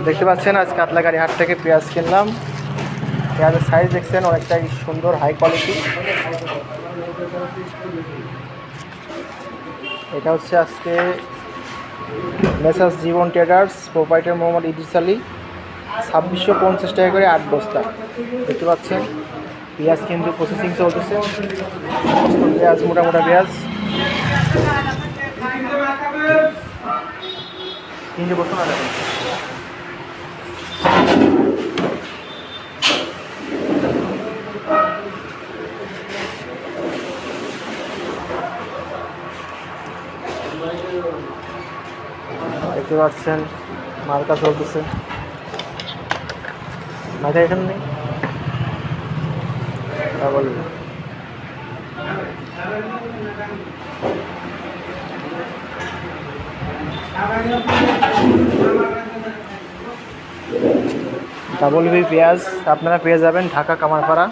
দেখতে পাচ্ছেন আজ কাতলাগাড়ি হাট থেকে পেঁয়াজ কিনলাম। পেঁয়াজের সাইজ দেখছেন অনেকটাই সুন্দর, হাই কোয়ালিটি। এটা হচ্ছে আজকে মেসার্স জীবন ট্রেডার্স, প্রোপাইটার মোহাম্মদ ইদ্রিস আলী, 2650 টাকা করে 8 বস্তা। দেখতে পাচ্ছেন পেঁয়াজ কিন্তু প্রসেসিং চলতেছে। পেঁয়াজ মোটা পেঁয়াজ 3 বস্তা না দেখেন। দেখতে পাচ্ছেন মার্কা চলতেছে। মাথা এখানে নেই বলবেন। ডাবল বি পেঁয়াজ আপনারা পেয়ে যাবেন ঢাকা কামারপাড়া।